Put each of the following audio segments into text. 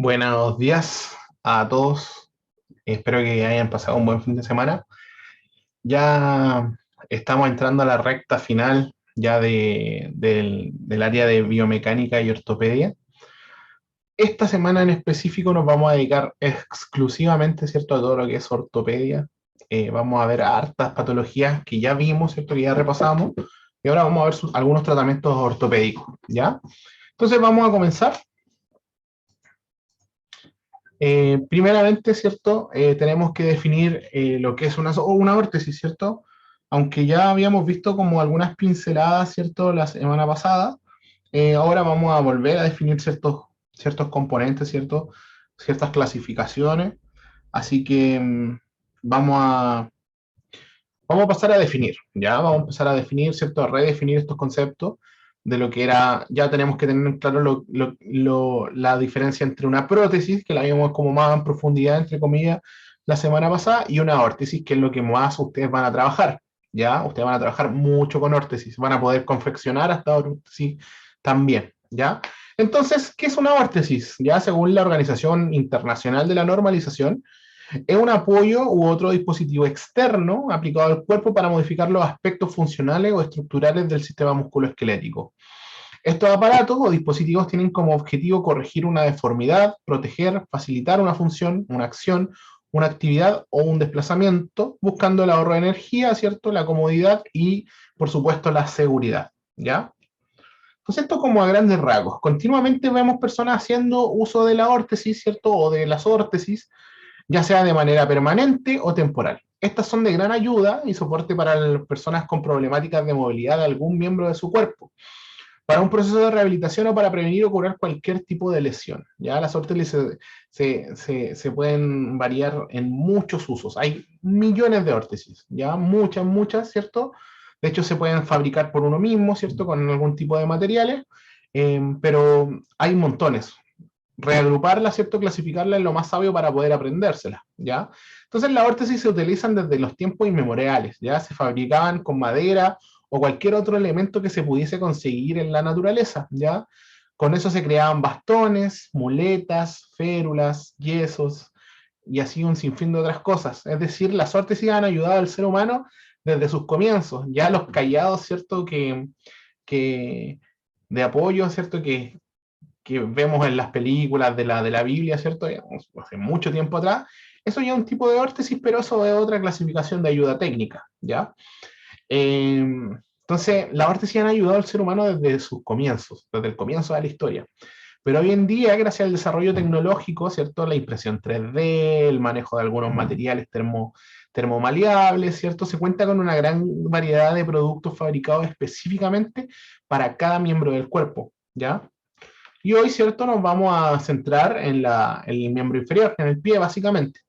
Buenos días a todos. Espero que hayan pasado un buen fin de semana. Ya estamos entrando a la recta final ya del área de biomecánica y ortopedia. Esta semana en específico nos vamos a dedicar exclusivamente, ¿cierto?, a todo lo que es ortopedia. Vamos a ver hartas patologías que ya vimos, ¿cierto?, que ya repasamos. Y ahora vamos a ver algunos tratamientos ortopédicos, ¿ya? Entonces vamos a comenzar. Primeramente, ¿cierto? Tenemos que definir lo que es una órtesis, ¿cierto? Aunque ya habíamos visto como algunas pinceladas, ¿cierto? La semana pasada, ahora vamos a volver a definir ciertos componentes, ¿cierto? Ciertas clasificaciones. Así que vamos a pasar a definir, ¿ya? Vamos a empezar a definir, ¿cierto? A redefinir estos conceptos de lo que era, ya tenemos que tener claro la diferencia entre una prótesis, que la vimos como más en profundidad, entre comillas, la semana pasada, y una órtesis, que es lo que más ustedes van a trabajar, ¿ya? Ustedes van a trabajar mucho con órtesis, van a poder confeccionar hasta órtesis también, ¿ya? Entonces, ¿qué es una órtesis? Ya según la Organización Internacional de la Normalización, es un apoyo u otro dispositivo externo aplicado al cuerpo para modificar los aspectos funcionales o estructurales del sistema musculoesquelético. Estos aparatos o dispositivos tienen como objetivo corregir una deformidad, proteger, facilitar una función, una acción, una actividad o un desplazamiento, buscando el ahorro de energía, ¿cierto?, la comodidad y, por supuesto, la seguridad, ¿ya? Entonces, esto como a grandes rasgos. Continuamente vemos personas haciendo uso de la órtesis, ¿cierto?, o de las órtesis, ya sea de manera permanente o temporal. Estas son de gran ayuda y soporte para las personas con problemáticas de movilidad de algún miembro de su cuerpo, para un proceso de rehabilitación o para prevenir o curar cualquier tipo de lesión. Ya las órtesis se pueden variar en muchos usos. Hay millones de órtesis, ya muchas, ¿cierto? De hecho, se pueden fabricar por uno mismo, ¿cierto? Con algún tipo de materiales, pero hay montones. Reagruparla, ¿cierto? Clasificarla es lo más sabio para poder aprendérsela, ¿ya? Entonces las órtesis se utilizan desde los tiempos inmemoriales, ¿ya? Se fabricaban con madera o cualquier otro elemento que se pudiese conseguir en la naturaleza, ¿ya? Con eso se creaban bastones, muletas, férulas, yesos y así un sinfín de otras cosas. Es decir, las órtesis han ayudado al ser humano desde sus comienzos. Ya los callados, ¿cierto? Que de apoyo, ¿cierto? Que vemos en las películas de la Biblia, ¿cierto? Hace mucho tiempo atrás, eso ya es un tipo de órtesis, pero eso es otra clasificación de ayuda técnica, ¿ya? Eh, entonces, las órtesis han ayudado al ser humano desde sus comienzos, desde el comienzo de la historia. Pero hoy en día, gracias al desarrollo tecnológico, ¿cierto? La impresión 3D, el manejo de algunos materiales termomaleables, ¿cierto? Se cuenta con una gran variedad de productos fabricados específicamente para cada miembro del cuerpo, ¿ya? Y hoy, ¿cierto? Nos vamos a centrar en el miembro inferior, en el pie, básicamente.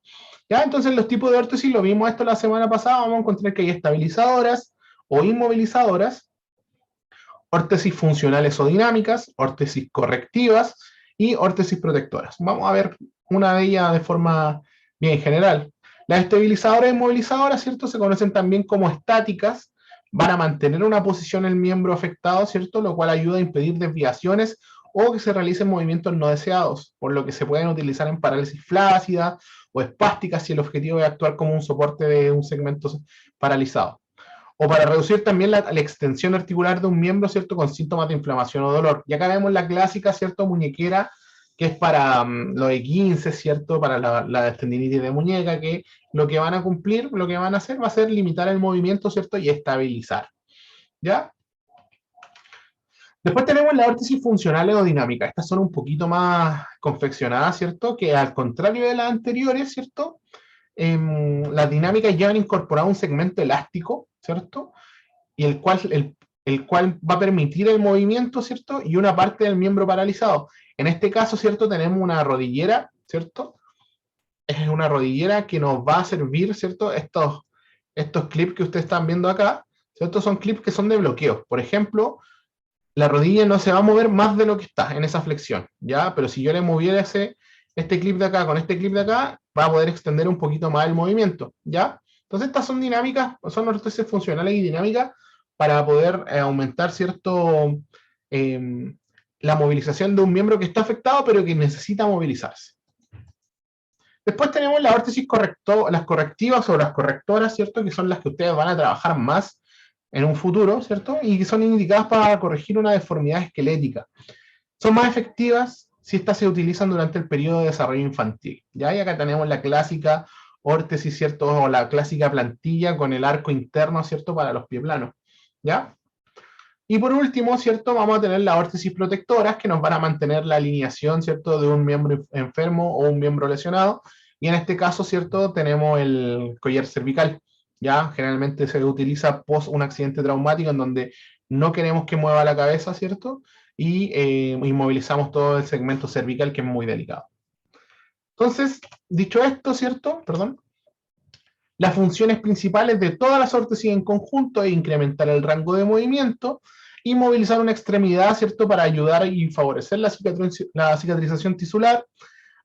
¿Ya? Entonces, los tipos de órtesis, lo vimos esto la semana pasada, vamos a encontrar que hay estabilizadoras o inmovilizadoras, órtesis funcionales o dinámicas, órtesis correctivas y órtesis protectoras. Vamos a ver una de ellas de forma bien general. Las estabilizadoras e inmovilizadoras, ¿cierto? Se conocen también como estáticas, van a mantener una posición el miembro afectado, ¿cierto? Lo cual ayuda a impedir desviaciones o que se realicen movimientos no deseados, por lo que se pueden utilizar en parálisis flácida o espásticas si el objetivo es actuar como un soporte de un segmento paralizado. O para reducir también la extensión articular de un miembro, ¿cierto? Con síntomas de inflamación o dolor. Y acá vemos la clásica, ¿cierto? Muñequera, que es para los E15, ¿cierto? Para la tendinitis de muñeca, que lo que van a cumplir, lo que van a hacer va a ser limitar el movimiento, ¿cierto? Y estabilizar, ¿ya? Después tenemos la órtesis funcional o dinámica. Estas son un poquito más confeccionadas, ¿cierto? Que al contrario de las anteriores, ¿cierto? Las dinámicas llevan incorporado un segmento elástico, ¿cierto? Y el cual va a permitir el movimiento, ¿cierto? Y una parte del miembro paralizado. En este caso, ¿cierto? Tenemos una rodillera, ¿cierto? Es una rodillera que nos va a servir, ¿cierto? Estos clips que ustedes están viendo acá, ¿cierto? Son clips que son de bloqueo. Por ejemplo, la rodilla no se va a mover más de lo que está en esa flexión, ¿ya? Pero si yo le moviera este clip de acá con este clip de acá, va a poder extender un poquito más el movimiento, ¿ya? Entonces estas son dinámicas, son órtesis funcionales y dinámicas para poder aumentar cierto, eh, la movilización de un miembro que está afectado, pero que necesita movilizarse. Después tenemos las órtesis las correctivas o las correctoras, ¿cierto? Que son las que ustedes van a trabajar más en un futuro, ¿cierto? Y que son indicadas para corregir una deformidad esquelética. Son más efectivas si estas se utilizan durante el periodo de desarrollo infantil. ¿Ya? Y acá tenemos la clásica órtesis, ¿cierto? O la clásica plantilla con el arco interno, ¿cierto? Para los pies planos. ¿Ya? Y por último, ¿cierto? Vamos a tener las órtesis protectoras que nos van a mantener la alineación, ¿cierto? De un miembro enfermo o un miembro lesionado. Y en este caso, ¿cierto? Tenemos el collar cervical. ¿Ya? Generalmente se utiliza post un accidente traumático en donde no queremos que mueva la cabeza, ¿cierto? Y inmovilizamos todo el segmento cervical, que es muy delicado. Entonces, dicho esto, ¿cierto? Perdón. Las funciones principales de todas las órtesis en conjunto es incrementar el rango de movimiento y movilizar una extremidad, ¿cierto? Para ayudar y favorecer la cicatrización tisular,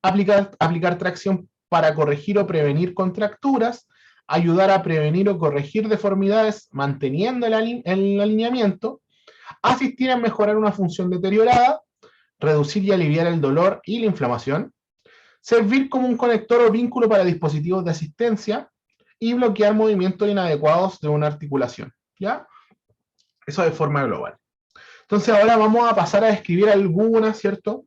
aplicar tracción para corregir o prevenir contracturas, ayudar a prevenir o corregir deformidades manteniendo el alineamiento, asistir a mejorar una función deteriorada, reducir y aliviar el dolor y la inflamación, servir como un conector o vínculo para dispositivos de asistencia y bloquear movimientos inadecuados de una articulación, ¿ya? Eso de forma global. Entonces ahora vamos a pasar a describir algunas, ¿cierto?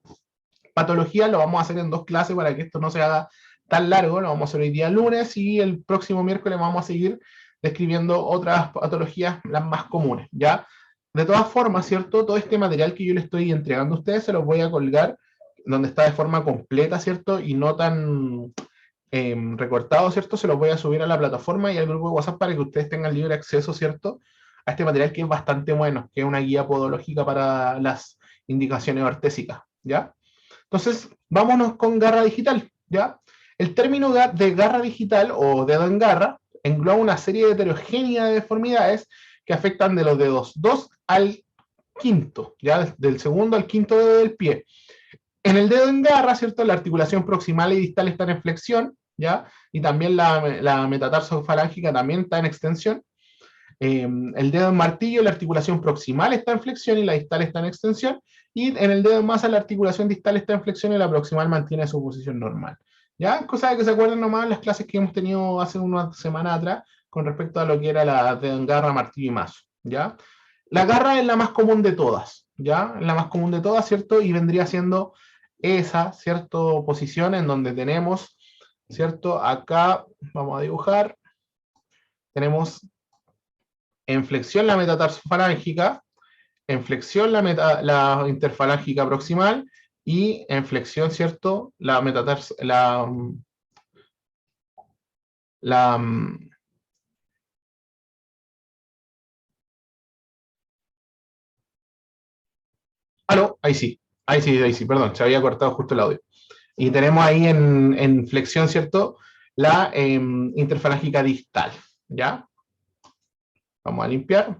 Patologías, lo vamos a hacer en 2 clases para que esto no se haga tan largo, lo vamos a hacer hoy día lunes y el próximo miércoles vamos a seguir describiendo otras patologías, las más comunes, ¿ya? De todas formas, ¿cierto? Todo este material que yo le estoy entregando a ustedes se los voy a colgar donde está de forma completa, ¿cierto? Y no tan recortado, ¿cierto? Se los voy a subir a la plataforma y al grupo de WhatsApp para que ustedes tengan libre acceso, ¿cierto? A este material que es bastante bueno, que es una guía podológica para las indicaciones ortésicas, ¿ya? Entonces, vámonos con garra digital, ¿ya? El término de garra digital o dedo en garra engloba una serie de heterogéneas de deformidades que afectan de los dedos 2 al quinto, ¿ya? Del segundo al quinto dedo del pie. En el dedo en garra, ¿cierto? La articulación proximal y distal están en flexión, ¿ya? Y también la metatarso-falángica también está en extensión. El dedo en martillo, la articulación proximal está en flexión y la distal está en extensión. Y en el dedo en masa, la articulación distal está en flexión y la proximal mantiene su posición normal. ¿Ya? Cosa de que se acuerden nomás las clases que hemos tenido hace una semana atrás con respecto a lo que era la dedo en garra, martillo y mazo. ¿Ya? La garra es la más común de todas, ¿ya? Es la más común de todas, ¿cierto? Y vendría siendo esa, ¿cierto? Posición en donde tenemos, ¿cierto? Acá vamos a dibujar. Tenemos en flexión la metatarsofarángica, en flexión la interfalángica proximal y en flexión, ¿cierto? ¿Aló? Ahí sí, perdón, se había cortado justo el audio. Y tenemos ahí en flexión, ¿cierto? La interfalángica distal, ¿ya? Vamos a limpiar.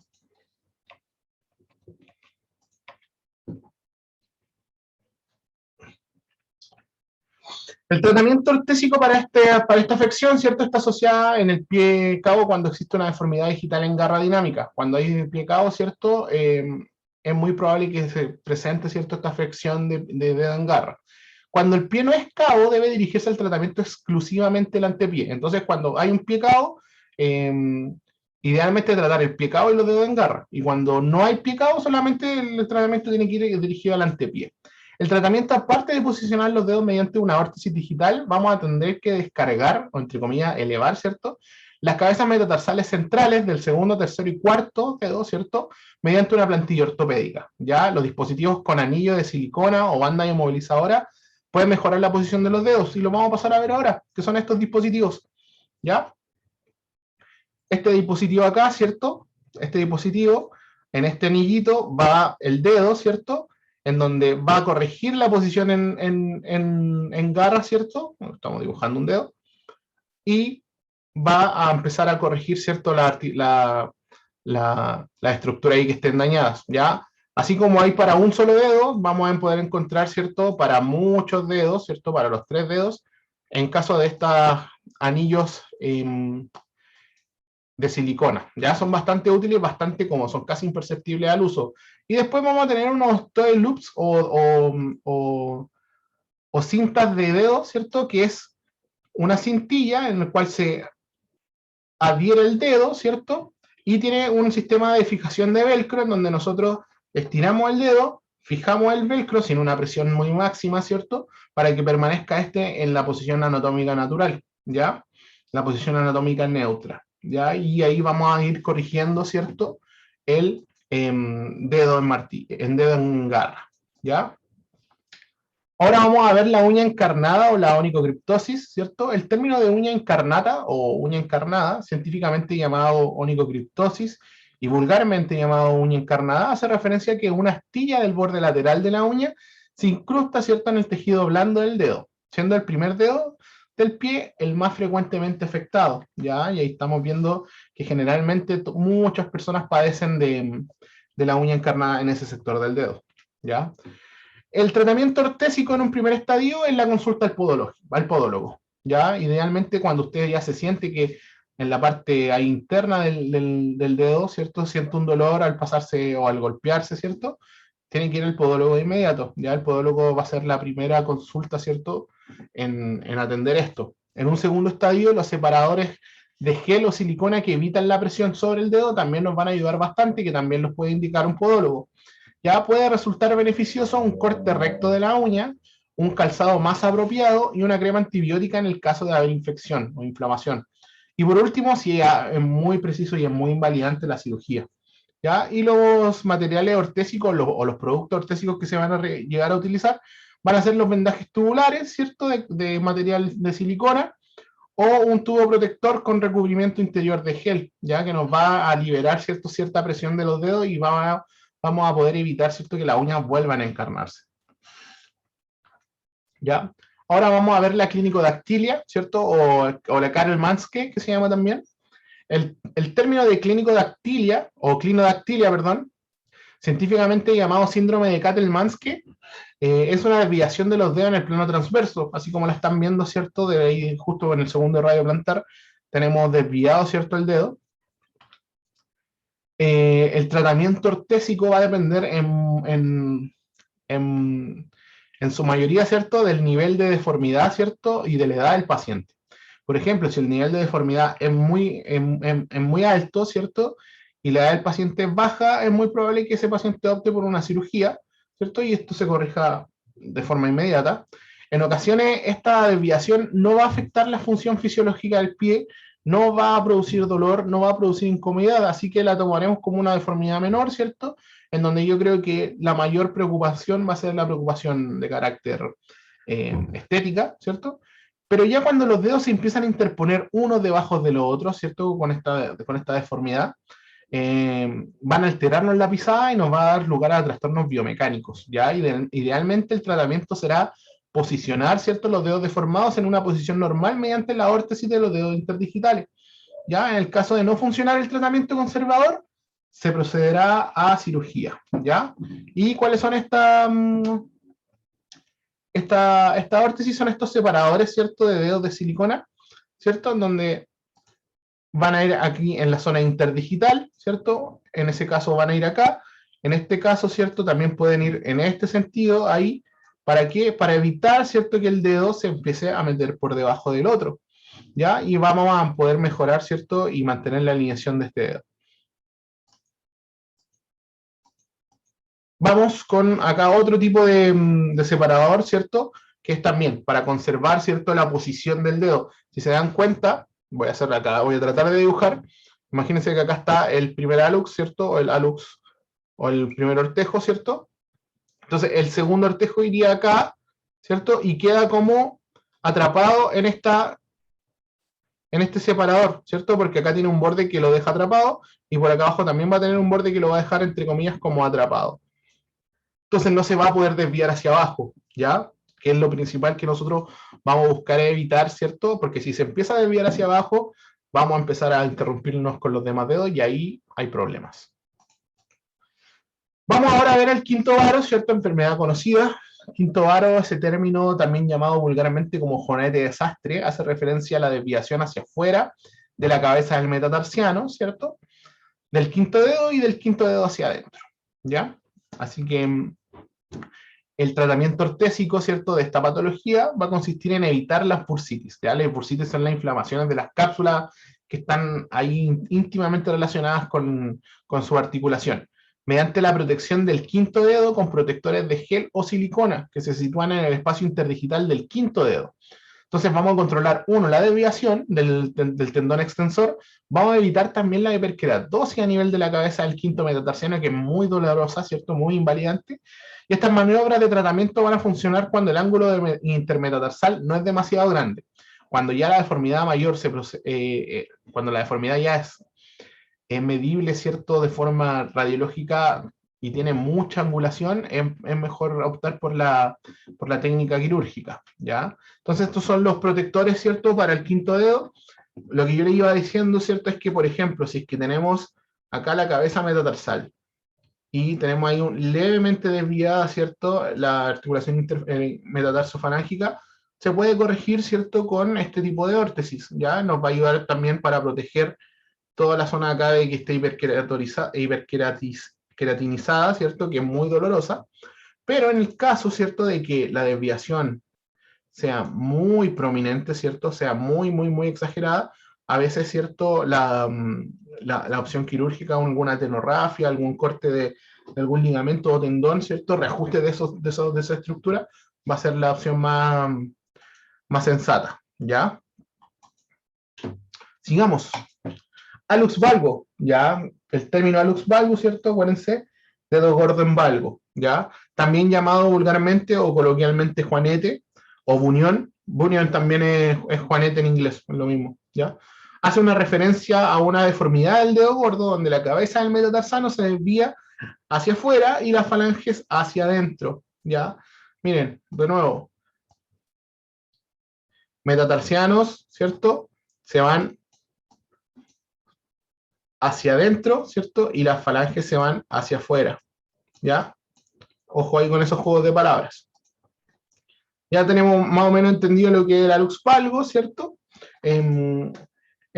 El tratamiento ortésico para esta afección, ¿cierto? Está asociada en el pie cabo cuando existe una deformidad digital en garra dinámica. Cuando hay pie cabo, ¿cierto? Es muy probable que se presente, ¿cierto? Esta afección de dedo en garra. Cuando el pie no es cabo, debe dirigirse al tratamiento exclusivamente el antepié. Entonces, cuando hay un pie cabo, idealmente tratar el pie cabo y los dedos en garra. Y cuando no hay pie cabo, solamente el tratamiento tiene que ir dirigido al antepié. El tratamiento, aparte de posicionar los dedos mediante una órtesis digital, vamos a tener que descargar, o entre comillas, elevar, ¿cierto? Las cabezas metatarsales centrales del segundo, tercero y cuarto dedo, ¿cierto? Mediante una plantilla ortopédica. Ya los dispositivos con anillo de silicona o banda inmovilizadora pueden mejorar la posición de los dedos, y lo vamos a pasar a ver ahora, que son estos dispositivos. ¿Ya? Este dispositivo acá, ¿cierto? Este dispositivo, en este anillito va el dedo, ¿cierto? En donde va a corregir la posición en garra, ¿cierto? Estamos dibujando un dedo. Y va a empezar a corregir, ¿cierto? La estructura ahí que estén dañadas, ¿ya? Así como hay para un solo dedo, vamos a poder encontrar, ¿cierto? Para muchos dedos, ¿cierto? Para los 3 dedos, en caso de estos anillos de silicona. Ya son bastante útiles, bastante cómodos, son casi imperceptibles al uso. Y después vamos a tener unos toe loops o cintas de dedo, ¿cierto? Que es una cintilla en la cual se adhiere el dedo, ¿cierto? Y tiene un sistema de fijación de velcro en donde nosotros estiramos el dedo, fijamos el velcro sin una presión muy máxima, ¿cierto? Para que permanezca este en la posición anatómica natural, ¿ya? La posición anatómica neutra, ¿ya? Y ahí vamos a ir corrigiendo, ¿cierto? El dedo en dedo en garra, ¿ya? Ahora vamos a ver la uña encarnada o la onicocriptosis, ¿cierto? El término de uña encarnata o uña encarnada, científicamente llamado onicocriptosis y vulgarmente llamado uña encarnada, hace referencia a que una astilla del borde lateral de la uña se incrusta, ¿cierto?, en el tejido blando del dedo, siendo el primer dedo del pie el más frecuentemente afectado, ¿ya? Y ahí estamos viendo que generalmente muchas personas padecen de la uña encarnada en ese sector del dedo, ¿ya? El tratamiento ortésico en un primer estadio es la consulta al podólogo, ¿ya? Idealmente cuando usted ya se siente que en la parte ahí interna del dedo, ¿cierto? Siente un dolor al pasarse o al golpearse, ¿cierto? Tiene que ir al podólogo de inmediato, ¿ya? El podólogo va a ser la primera consulta, ¿cierto? En atender esto. En un segundo estadio, los separadores de gel o silicona que evitan la presión sobre el dedo también nos van a ayudar bastante, que también los puede indicar un podólogo. Ya puede resultar beneficioso un corte recto de la uña, un calzado más apropiado y una crema antibiótica en el caso de haber infección o inflamación. Y por último, si es muy preciso y es muy invalidante, la cirugía. ¿Ya? Y los materiales ortésicos o los productos ortésicos que se van a llegar a utilizar van a ser los vendajes tubulares, ¿cierto? De material de silicona, o un tubo protector con recubrimiento interior de gel, ya que nos va a liberar, ¿cierto?, cierta presión de los dedos y vamos a poder evitar, ¿cierto?, que las uñas vuelvan a encarnarse. ¿Ya? Ahora vamos a ver la clínico-dactilia, ¿cierto? O la Karl-Manske, que se llama también. El término de clínico-dactilia, o clinodactilia, perdón, científicamente llamado síndrome de Cattel-Manske, es una desviación de los dedos en el plano transverso, así como la están viendo, ¿cierto? De ahí, justo en el segundo radio plantar, tenemos desviado, ¿cierto?, el dedo. El tratamiento ortésico va a depender en su mayoría, ¿cierto?, del nivel de deformidad, ¿cierto?, y de la edad del paciente. Por ejemplo, si el nivel de deformidad es muy alto, ¿cierto?, y la edad del paciente es baja, es muy probable que ese paciente opte por una cirugía, ¿cierto?, y esto se corrija de forma inmediata. En ocasiones, esta desviación no va a afectar la función fisiológica del pie, no va a producir dolor, no va a producir incomodidad, así que la tomaremos como una deformidad menor, ¿cierto?, en donde yo creo que la mayor preocupación va a ser la preocupación de carácter estética, ¿cierto? Pero ya cuando los dedos se empiezan a interponer unos debajo de los otros, ¿cierto? Con esta deformidad, van a alterarnos la pisada y nos va a dar lugar a trastornos biomecánicos, ¿ya? Idealmente el tratamiento será posicionar, ¿cierto?, los dedos deformados en una posición normal mediante la órtesis de los dedos interdigitales. ¿Ya? En el caso de no funcionar el tratamiento conservador, se procederá a cirugía, ¿ya? ¿Y cuáles son esta órtesis? Son estos separadores, ¿cierto?, de dedos de silicona, ¿cierto?, en donde van a ir aquí en la zona interdigital, ¿cierto? En ese caso van a ir acá. En este caso, ¿cierto?, también pueden ir en este sentido, ahí. ¿Para qué? Para evitar, ¿cierto?, que el dedo se empiece a meter por debajo del otro, ¿ya? Y vamos a poder mejorar, ¿cierto?, y mantener la alineación de este dedo. Vamos con acá otro tipo de separador, ¿cierto?, que es también para conservar, ¿cierto?, la posición del dedo. Si se dan cuenta, voy a hacer acá, voy a tratar de dibujar. Imagínense que acá está el primer alux, ¿cierto?, o el alux, o el primer ortejo, ¿cierto? Entonces el segundo ortejo iría acá, ¿cierto?, y queda como atrapado en este separador, ¿cierto? Porque acá tiene un borde que lo deja atrapado, y por acá abajo también va a tener un borde que lo va a dejar, entre comillas, como atrapado. Entonces no se va a poder desviar hacia abajo, ¿ya? Que es lo principal que nosotros vamos a buscar evitar, ¿cierto? Porque si se empieza a desviar hacia abajo, vamos a empezar a interrumpirnos con los demás dedos y ahí hay problemas. Vamos ahora a ver el quinto varo, ¿cierto? Enfermedad conocida. Quinto varo, ese término también llamado vulgarmente como jonete de desastre, hace referencia a la desviación hacia afuera de la cabeza del metatarsiano, ¿cierto? Del quinto dedo y del quinto dedo hacia adentro, ¿ya? Así que el tratamiento ortésico, ¿cierto?, de esta patología va a consistir en evitar las bursitis, ¿ya? Las bursitis son las inflamaciones de las cápsulas que están ahí íntimamente relacionadas con su articulación, mediante la protección del quinto dedo con protectores de gel o silicona que se sitúan en el espacio interdigital del quinto dedo. Entonces vamos a controlar, uno, la desviación del tendón extensor, vamos a evitar también la hiperkeratosis a nivel de la cabeza del quinto metatarsiano, que es muy dolorosa, ¿cierto? Muy invalidante. Y estas maniobras de tratamiento van a funcionar cuando el ángulo intermetatarsal no es demasiado grande. Cuando ya la deformidad mayor cuando la deformidad ya es medible, ¿cierto?, de forma radiológica y tiene mucha angulación, es mejor optar por la técnica quirúrgica, ¿ya? Entonces estos son los protectores, ¿cierto?, para el quinto dedo. Lo que yo le iba diciendo, ¿cierto?, es que, por ejemplo, si es que tenemos acá la cabeza metatarsal y tenemos ahí levemente desviada, ¿cierto?, la articulación metatarsofanángica, se puede corregir, ¿cierto?, con este tipo de órtesis, ¿ya? Nos va a ayudar también para proteger toda la zona acá de que esté hiperkeratinizada, ¿cierto?, que es muy dolorosa, pero en el caso, ¿cierto?, de que la desviación sea muy prominente, ¿cierto?, sea muy, muy, muy exagerada, a veces, ¿cierto?, la opción quirúrgica, alguna atenorrafia, algún corte de algún ligamento o tendón, ¿cierto?, reajuste de esa estructura, va a ser la opción más sensata, ¿ya? Sigamos. Alux valgo, ¿ya? El término alux valgo, ¿cierto? Acuérdense, dedo gordo en valgo, ¿ya? También llamado vulgarmente o coloquialmente juanete o bunión. Bunión también es juanete en inglés, es lo mismo, ¿ya? Hace una referencia a una deformidad del dedo gordo donde la cabeza del metatarsano se desvía hacia afuera y las falanges hacia adentro, ¿ya? Miren, de nuevo, metatarsianos, ¿cierto? Se van hacia adentro, ¿cierto? Y las falanges se van hacia afuera, ¿ya? Ojo ahí con esos juegos de palabras. Ya tenemos más o menos entendido lo que es el alux valgo, ¿cierto? El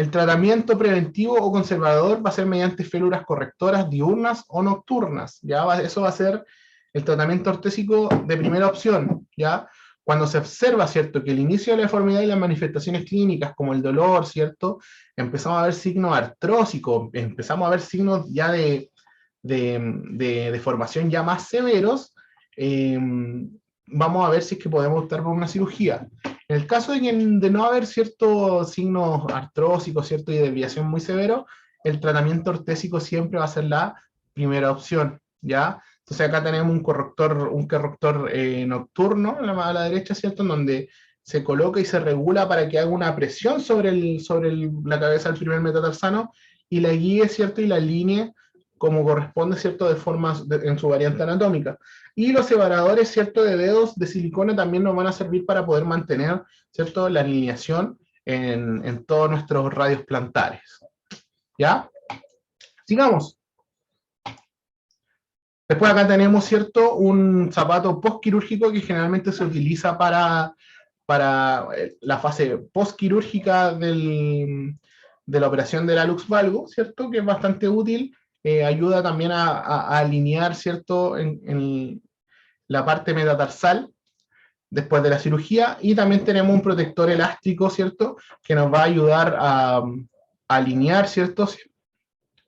tratamiento preventivo o conservador va a ser mediante félulas correctoras diurnas o nocturnas, ¿ya? Eso va a ser el tratamiento ortésico de primera opción, ¿ya? Cuando se observa, ¿cierto?, que el inicio de la deformidad y las manifestaciones clínicas, como el dolor, ¿cierto?, empezamos a ver signos artrósicos, empezamos a ver signos ya de deformación ya más severos, vamos a ver si es que podemos optar por una cirugía. En el caso de no haber ciertos signos artrósicos, ¿cierto?, y desviación muy severo, el tratamiento ortésico siempre va a ser la primera opción, ¿ya? Entonces acá tenemos un corrector nocturno a la derecha, ¿cierto?, en donde se coloca y se regula para que haga una presión sobre la cabeza del primer metatarsano y la guíe, ¿cierto?, y la alinee como corresponde, ¿cierto?, en su variante anatómica. Y los separadores, ¿cierto?, de dedos de silicona también nos van a servir para poder mantener, ¿cierto?, la alineación en todos nuestros radios plantares. ¿Ya? Sigamos. Después acá tenemos, ¿cierto?, un zapato postquirúrgico que generalmente se utiliza para la fase postquirúrgica de la operación del alux valgo, ¿cierto?, que es bastante útil, ayuda también a alinear, ¿cierto?, en la parte metatarsal después de la cirugía, y también tenemos un protector elástico, ¿cierto?, que nos va a ayudar a alinear, ¿cierto?,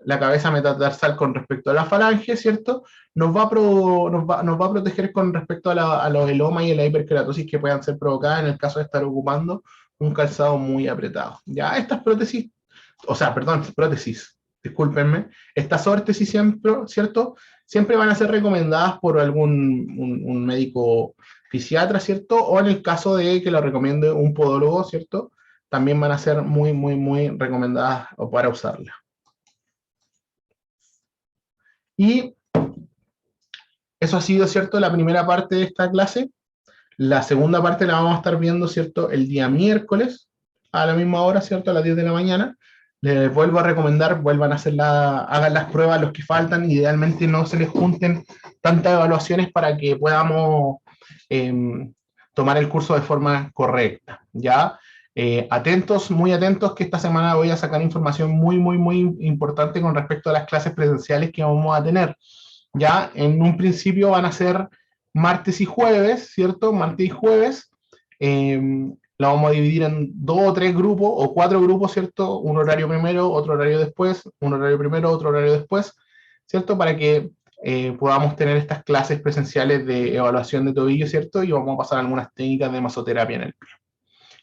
la cabeza metatarsal con respecto a la falange, ¿cierto? Nos va a proteger con respecto a los elomas y a la hiperkeratosis que puedan ser provocadas en el caso de estar ocupando un calzado muy apretado. Ya estas prótesis, discúlpenme, estas órtesis siempre, ¿cierto?, siempre van a ser recomendadas por un médico fisiatra, ¿cierto? O en el caso de que lo recomiende un podólogo, ¿cierto?, también van a ser muy, muy, muy recomendadas para usarla. Y eso ha sido, ¿cierto?, la primera parte de esta clase. La segunda parte la vamos a estar viendo, ¿cierto?, el día miércoles, a la misma hora, ¿cierto?, a las 10 de la mañana. Les vuelvo a recomendar, vuelvan a hagan las pruebas los que faltan, idealmente no se les junten tantas evaluaciones para que podamos tomar el curso de forma correcta, ¿ya? Atentos, muy atentos, que esta semana voy a sacar información muy, muy, muy importante con respecto a las clases presenciales que vamos a tener. Ya en un principio van a ser martes y jueves, ¿cierto? Martes y jueves. Eh, la vamos a dividir en 2 o 3 grupos o 4 grupos, ¿cierto? Un horario primero, otro horario después, un horario primero, otro horario después, ¿cierto? Para que podamos tener estas clases presenciales de evaluación de tobillo, ¿cierto? Y vamos a pasar algunas técnicas de masoterapia en el pie.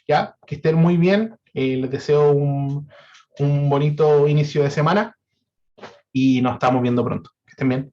¿Ya? Que estén muy bien. Les deseo un bonito inicio de semana y nos estamos viendo pronto. Que estén bien.